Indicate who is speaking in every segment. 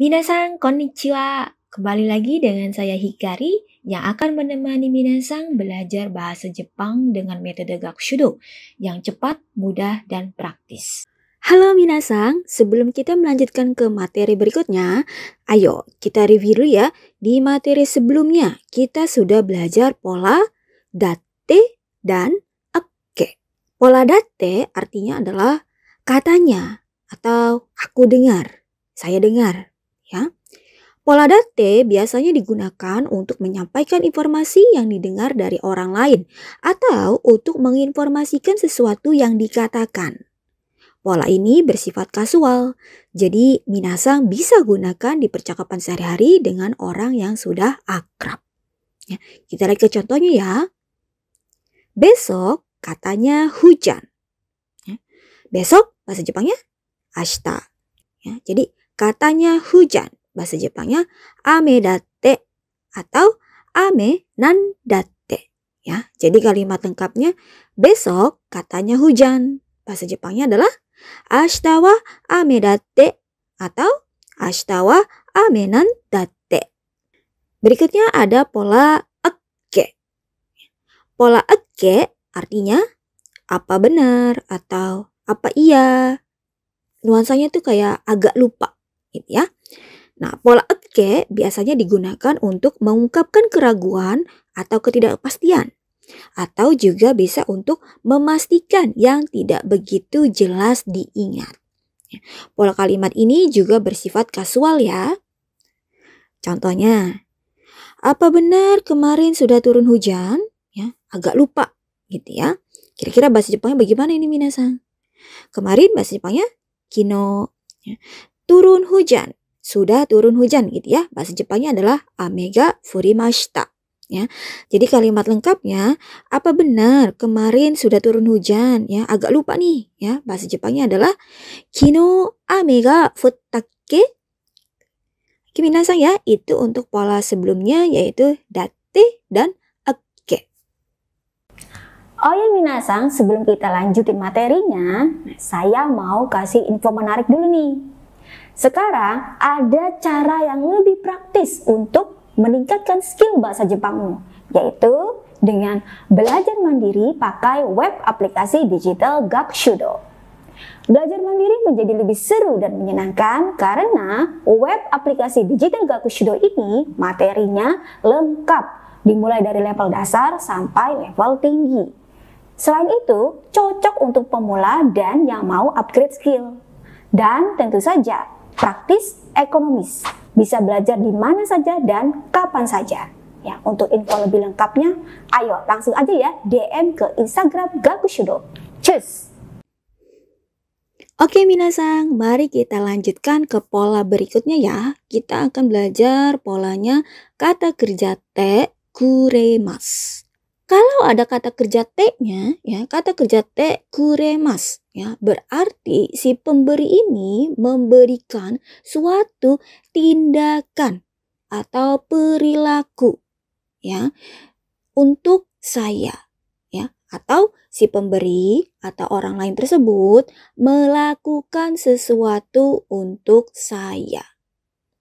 Speaker 1: Minasan, konnichiwa. Kembali lagi dengan saya Hikari yang akan menemani Minasan belajar bahasa Jepang dengan metode Gakushudo yang cepat, mudah, dan praktis.
Speaker 2: Halo Minasan, sebelum kita melanjutkan ke materi berikutnya, ayo kita review dulu ya. Di materi sebelumnya, kita sudah belajar pola datte dan ake. Pola datte artinya adalah katanya atau aku dengar, saya dengar, ya. Pola datte biasanya digunakan untuk menyampaikan informasi yang didengar dari orang lain atau untuk menginformasikan sesuatu yang dikatakan. Pola ini bersifat kasual, jadi minasan bisa gunakan di percakapan sehari-hari dengan orang yang sudah akrab. Ya, kita lihat ke contohnya ya. Besok katanya hujan. Ya, besok bahasa Jepangnya ashita. Ya, jadi katanya hujan, bahasa Jepangnya ame datte atau ame nan datte. Ya, jadi kalimat lengkapnya besok katanya hujan, bahasa Jepangnya adalah ashita wa ame datte atau ashita wa ame nan datte. Berikutnya ada pola ake. Pola ake artinya apa benar atau apa iya. Nuansanya tuh kayak agak lupa gitu ya. Nah, pola ake biasanya digunakan untuk mengungkapkan keraguan atau ketidakpastian. Atau juga bisa untuk memastikan yang tidak begitu jelas diingat. Pola kalimat ini juga bersifat kasual ya. Contohnya, apa benar kemarin sudah turun hujan? Ya, agak lupa gitu ya. Kira-kira bahasa Jepangnya bagaimana ini minasan? Kemarin bahasa Jepangnya kino. Ya. Turun hujan, sudah turun hujan gitu ya. Bahasa Jepangnya adalah ame ga furimashita. Ya, jadi kalimat lengkapnya apa benar kemarin sudah turun hujan? Ya, agak lupa nih. Ya, bahasa Jepangnya adalah kino ame ga futtakke. Minasan ya, itu untuk pola sebelumnya yaitu datte dan ake.
Speaker 3: Oh ya minasan, sebelum kita lanjutin materinya, saya mau kasih info menarik dulu nih. Sekarang ada cara yang lebih praktis untuk meningkatkan skill bahasa Jepangmu, yaitu dengan belajar mandiri pakai web aplikasi digital Gakushudo. Belajar mandiri menjadi lebih seru dan menyenangkan karena web aplikasi digital Gakushudo ini materinya lengkap, dimulai dari level dasar sampai level tinggi. Selain itu, cocok untuk pemula dan yang mau upgrade skill. Dan tentu saja, praktis, ekonomis. Bisa belajar di mana saja dan kapan saja. Ya, untuk info lebih lengkapnya, ayo langsung aja ya DM ke Instagram Gakushudo. Cus!
Speaker 2: Oke minasan, mari kita lanjutkan ke pola berikutnya ya. Kita akan belajar polanya kata kerja te kuremas. Kalau ada kata kerja te-nya, ya, kata kerja te kuremas, ya, berarti si pemberi ini memberikan suatu tindakan atau perilaku, ya, untuk saya, ya, atau si pemberi atau orang lain tersebut melakukan sesuatu untuk saya.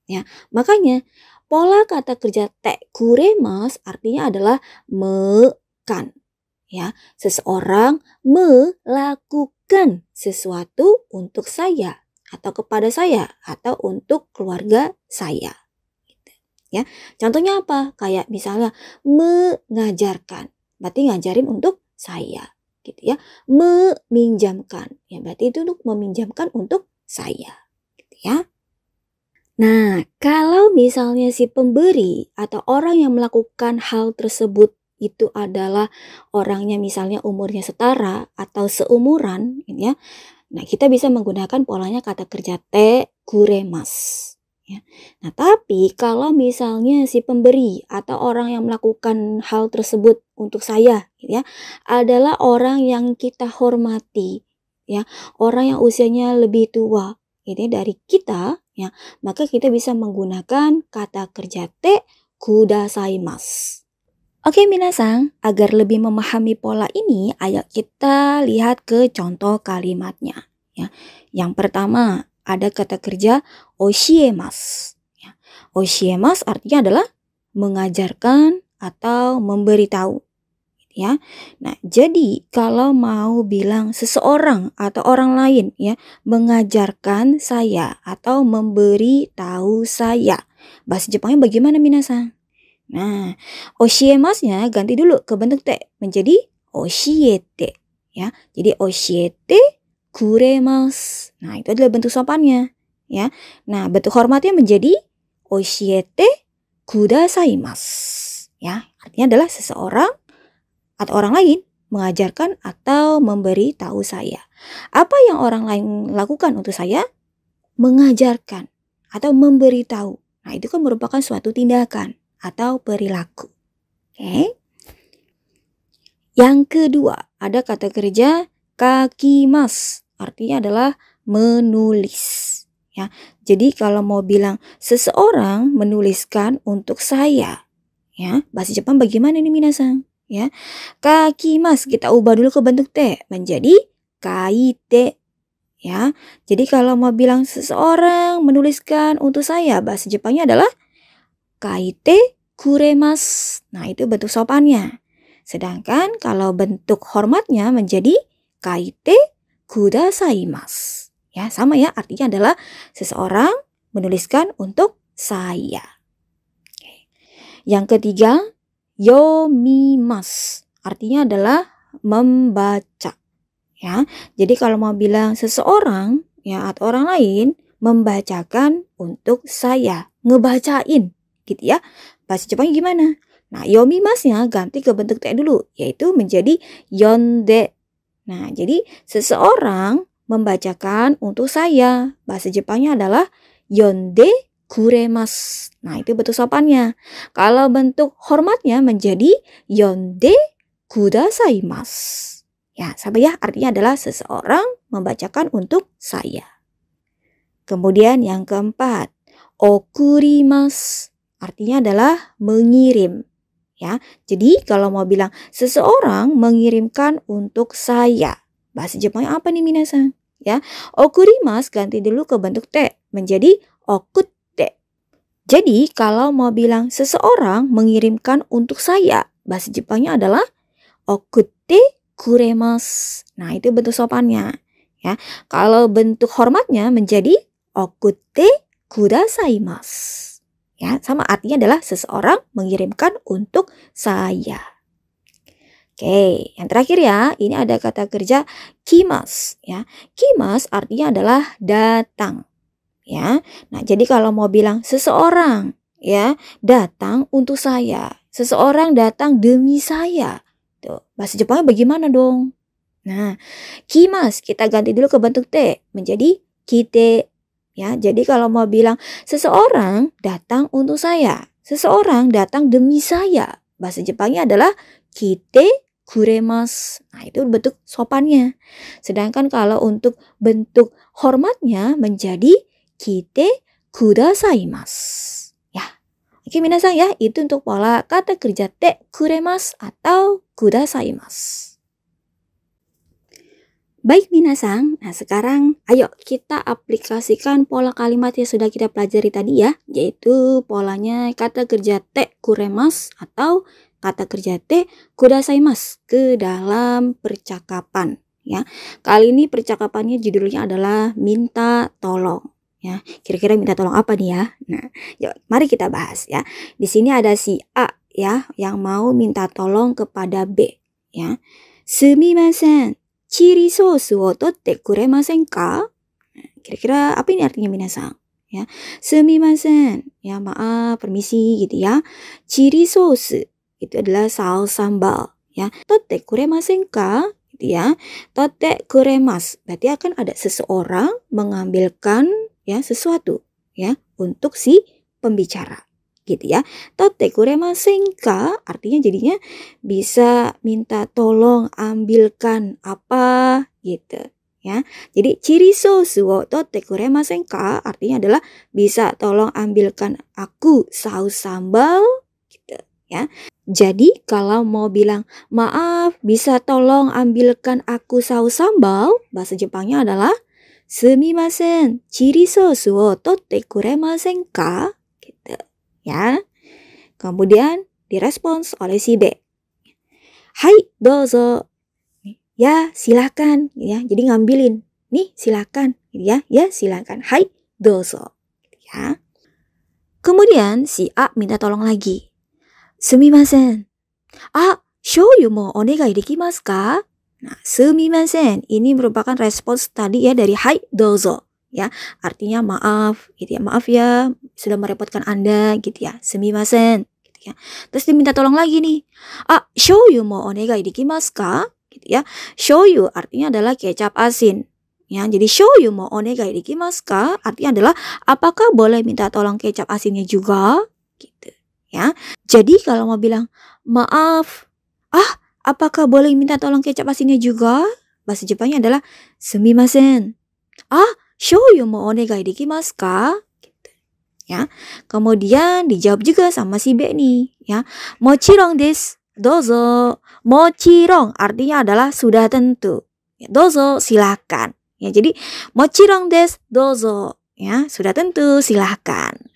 Speaker 2: Ya, makanya pola kata kerja te kuremas artinya adalah mekan. Ya, seseorang melakukan sesuatu untuk saya atau kepada saya atau untuk keluarga saya. Gitu. Ya, contohnya apa? Kayak misalnya mengajarkan, berarti ngajarin untuk saya, gitu ya. Meminjamkan, ya berarti itu untuk meminjamkan untuk saya, gitu ya. Nah, kalau misalnya si pemberi atau orang yang melakukan hal tersebut itu adalah orangnya misalnya umurnya setara atau seumuran, ya. Nah, kita bisa menggunakan polanya kata kerja te kuremas. Ya. Nah, tapi kalau misalnya si pemberi atau orang yang melakukan hal tersebut untuk saya, ya, adalah orang yang kita hormati, ya, orang yang usianya lebih tua, ini dari kita, ya, maka kita bisa menggunakan kata kerja te kudasaimasu. Oke minasan, agar lebih memahami pola ini, ayo kita lihat ke contoh kalimatnya. Ya. Yang pertama, ada kata kerja oshiemas. Ya. Oshiemas artinya adalah mengajarkan atau memberitahu. Ya. Nah, jadi kalau mau bilang seseorang atau orang lain ya mengajarkan saya atau memberitahu saya, bahasa Jepangnya bagaimana minasan? Nah, oshiemasnya ganti dulu ke bentuk te menjadi oshiete ya. Jadi oshiete kuremasu. Nah, itu adalah bentuk sopannya ya. Nah, bentuk hormatnya menjadi oshiete kudasaimasu ya. Artinya adalah seseorang atau orang lain mengajarkan atau memberi tahu saya. Apa yang orang lain lakukan untuk saya? Mengajarkan atau memberitahu. Nah, itu kan merupakan suatu tindakan atau perilaku. Oke. Yang kedua, ada kata kerja kakimas. Artinya adalah menulis. Ya. Jadi kalau mau bilang seseorang menuliskan untuk saya, ya, bahasa Jepang bagaimana nih minasan? Ya, kakimas kita ubah dulu ke bentuk te menjadi kaite. Ya, jadi kalau mau bilang seseorang menuliskan untuk saya, bahasa Jepangnya adalah kaite kuremasu. Nah, itu bentuk sopannya. Sedangkan kalau bentuk hormatnya menjadi kaite kudasaimasu. Ya, sama ya, artinya adalah seseorang menuliskan untuk saya. Yang ketiga, yomimasu. Artinya adalah membaca. Ya, jadi kalau mau bilang seseorang ya atau orang lain membacakan untuk saya, ngebacain gitu ya. Bahasa Jepangnya gimana? Nah, yomimasnya ganti ke bentuk te dulu, yaitu menjadi yonde. Nah, jadi seseorang membacakan untuk saya. Bahasa Jepangnya adalah yonde kuremasu. Nah, itu bentuk sopannya. Kalau bentuk hormatnya menjadi yonde kudasaimasu. Ya, sama ya, artinya adalah seseorang membacakan untuk saya. Kemudian yang keempat, okurimasu. Artinya adalah mengirim. Ya, jadi kalau mau bilang seseorang mengirimkan untuk saya, bahasa Jepangnya apa nih minasan? Ya, okurimasu ganti dulu ke bentuk te menjadi okutte. Jadi kalau mau bilang seseorang mengirimkan untuk saya, bahasa Jepangnya adalah okutte kuremasu. Nah, itu bentuk sopannya. Ya, kalau bentuk hormatnya menjadi okutte kudasaimasu. Ya, sama artinya adalah seseorang mengirimkan untuk saya. Oke, yang terakhir ya, ini ada kata kerja kimasu. Ya, kimasu artinya adalah datang. Ya, nah jadi kalau mau bilang seseorang ya datang untuk saya, seseorang datang demi saya. Tuh, bahasa Jepangnya bagaimana dong? Nah, kimasu kita ganti dulu ke bentuk te menjadi kite. Ya, jadi kalau mau bilang seseorang datang untuk saya, seseorang datang demi saya, bahasa Jepangnya adalah kite kuremasu. Nah, itu bentuk sopannya. Sedangkan kalau untuk bentuk hormatnya menjadi kite kudasaimasu. Ya. Oke, minasan ya, itu untuk pola kata kerja te kuremasu atau kudasaimasu. Baik minasan, nah sekarang ayo kita aplikasikan pola kalimat yang sudah kita pelajari tadi ya, yaitu polanya kata kerja te kuremasu atau kata kerja te kudasaimasu ke dalam percakapan ya. Kali ini percakapannya judulnya adalah minta tolong ya. Kira-kira minta tolong apa nih ya? Nah, yuk mari kita bahas ya. Di sini ada si A ya yang mau minta tolong kepada B ya. Sumimasen. Chili sauce wo totte kuremasen ka? Kira-kira apa ini artinya minasan? Ya, sumimasen. Ya, maaf, permisi gitu ya. Chili sauce itu adalah saus sambal. Ya, totte kuremasen ka? Gitu ya. Totte kuremasu. Berarti akan ada seseorang mengambilkan ya sesuatu ya untuk si pembicara. Gitu ya. Totte kuremasen ka artinya jadinya bisa minta tolong ambilkan apa gitu ya. Jadi chili sauce wo totte kuremasen ka artinya adalah bisa tolong ambilkan aku saus sambal gitu ya. Jadi kalau mau bilang maaf bisa tolong ambilkan aku saus sambal, bahasa Jepangnya adalah Sumimasen, chili sauce wo totte kuremasen ka? Gitu, ya. Kemudian direspons oleh si B. Hai, dozo. Ya, silakan, ya. Jadi ngambilin. Nih, silakan, ya. Ya, silakan. Hai, dozo. Ya. Kemudian si A minta tolong lagi. Sumimasen. Shoyu mo onegai dekimasu ka? Nah, sumimasen ini merupakan respons tadi ya dari hai dozo, ya. Artinya maaf gitu ya. Maaf ya sudah merepotkan Anda gitu ya. Sumimasen gitu ya. Terus diminta tolong lagi nih. Shoyu mo onegai dekimasu ka? Gitu ya. Shoyu artinya adalah kecap asin. Ya, jadi shoyu mo onegai dekimasu ka? Artinya adalah apakah boleh minta tolong kecap asinnya juga? Gitu ya. Jadi kalau mau bilang maaf, apakah boleh minta tolong kecap asinnya juga? Bahasa Jepangnya adalah sumimasen. Shoyu mo onegai dekimasu ka? Gitu. Ya. Kemudian dijawab juga sama si B nih, ya. Mochirong desu, dozo. Mochirong artinya adalah sudah tentu. Ya, dozo silakan. Ya, jadi mochirong desu, dozo. Ya, sudah tentu silakan.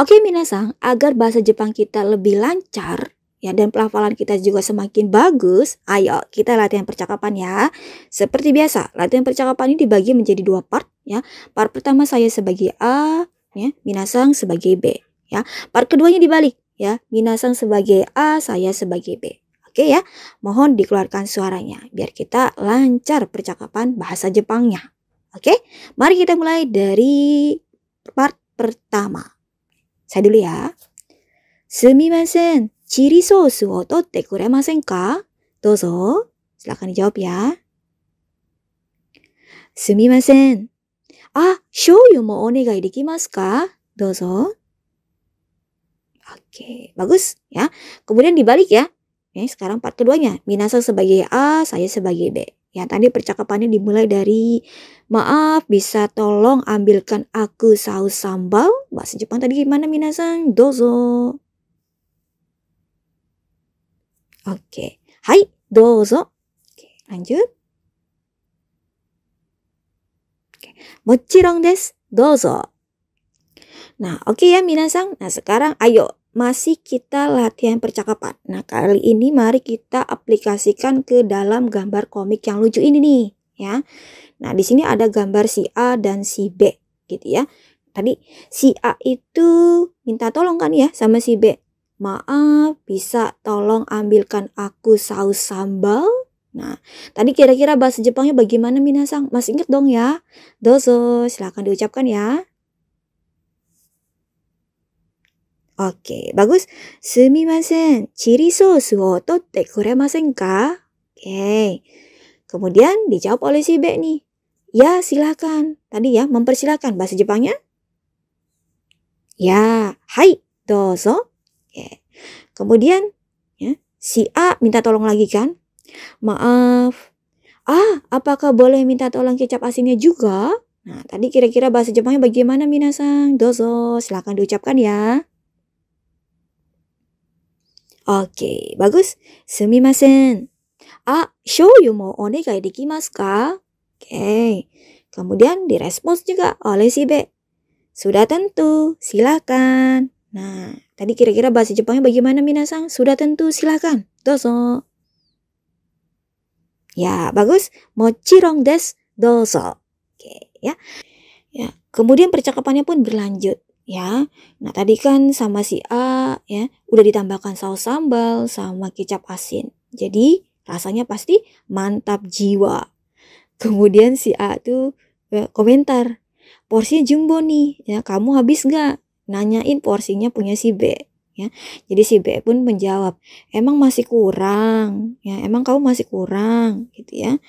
Speaker 2: Oke, minasang, agar bahasa Jepang kita lebih lancar, ya, dan pelafalan kita juga semakin bagus, ayo kita latihan percakapan ya. Seperti biasa, latihan percakapan ini dibagi menjadi 2 part, ya. Part pertama saya sebagai A, ya, minasang sebagai B, ya. Part keduanya dibalik, ya. Minasang sebagai A, saya sebagai B. Oke ya, mohon dikeluarkan suaranya biar kita lancar percakapan bahasa Jepangnya. Oke, mari kita mulai dari part pertama. Saya dulu ya. Sumimasen, chili sauce wo totte kuremasen ka? Dozo. Silakan dijawab ya. Sumimasen. Shoyu mo onegai dekimasu ka? Dozo. Oke, bagus ya. Kemudian dibalik ya. Sekarang part keduanya. Minasang sebagai A, saya sebagai B. Ya, tadi percakapannya dimulai dari maaf, bisa tolong ambilkan aku saus sambal. Bahasa Jepang tadi gimana minasang? Dozo. Oke. Hai, dozo. Oke, lanjut. Oke. Mochirong desu, dozo. Nah, oke ya minasang. Nah, sekarang ayo masih kita latihan percakapan. Nah, kali ini mari kita aplikasikan ke dalam gambar komik yang lucu ini nih, ya. Nah, di sini ada gambar si A dan si B, gitu ya. Tadi si A itu minta tolong kan ya sama si B. Maaf, bisa tolong ambilkan aku saus sambal? Nah, tadi kira-kira bahasa Jepangnya bagaimana minasang? Masih ingat dong ya? Dozo, silakan diucapkan ya. Oke, bagus. Sumimasen, chili sauce wo totte kuremasen ka? Oke. Kemudian dijawab oleh si B nih. Ya, silakan. Tadi ya, mempersilakan. Bahasa Jepangnya? Ya, hai, dozo. Oke. Kemudian ya, si A minta tolong lagi kan? Maaf. Apakah boleh minta tolong kecap asinnya juga? Nah, tadi kira-kira bahasa Jepangnya bagaimana minasang? Dozo, silakan diucapkan ya. Oke, bagus. Sumimasen. Shoyu mo onegai dekimasu ka? Oke. Kemudian direspons juga oleh si B. Sudah tentu, silakan. Nah, tadi kira-kira bahasa Jepangnya bagaimana minasang? Sudah tentu, silakan. Dozo. Ya, bagus. Mochirong desu, dozo. Oke, ya. Ya, kemudian percakapannya pun berlanjut. Ya, nah tadi kan sama si A ya udah ditambahkan saus sambal sama kecap asin. Jadi rasanya pasti mantap jiwa. Kemudian si A tuh komentar, porsinya jumbo nih, ya kamu habis nggak? Nanyain porsinya punya si B. Ya, jadi si B pun menjawab, emang masih kurang, ya emang kamu masih kurang, gitu ya.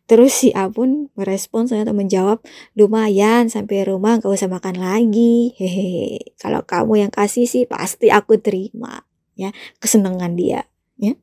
Speaker 2: Terus si A pun merespons atau menjawab, lumayan sampai rumah gak usah makan lagi, hehehe. Kalau kamu yang kasih sih pasti aku terima, ya kesenangan dia, ya.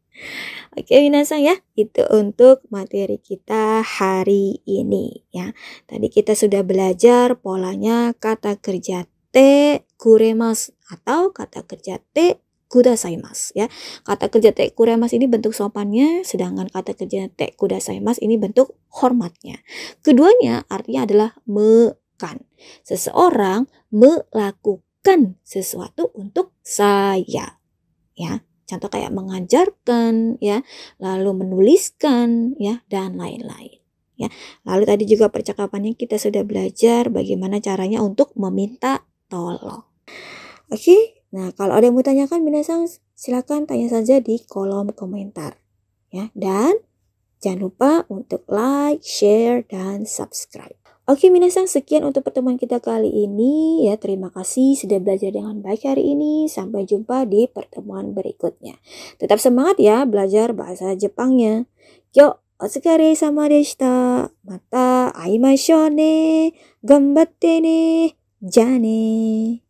Speaker 2: Oke minasang ya, itu untuk materi kita hari ini, ya. Tadi kita sudah belajar polanya kata kerja te kuremasu atau kata kerja te kudasaimasu ya. Kata kerja te kuremasu ini bentuk sopannya, sedangkan kata kerja te kudasaimasu ini bentuk hormatnya. Keduanya artinya adalah mekan. Seseorang melakukan sesuatu untuk saya. Ya, contoh kayak mengajarkan ya, lalu menuliskan ya, dan lain-lain. Ya, lalu tadi juga percakapannya kita sudah belajar bagaimana caranya untuk meminta tolong. Oke, nah kalau ada yang mau tanyakan minasang silakan tanya saja di kolom komentar. Ya, dan jangan lupa untuk like, share, dan subscribe. Oke minasang, sekian untuk pertemuan kita kali ini ya. Terima kasih sudah belajar dengan baik hari ini. Sampai jumpa di pertemuan berikutnya. Tetap semangat ya belajar bahasa Jepangnya. Yo, otsukare sama deshita. Mata aimashou ne. Gambatte ne. Ja ne.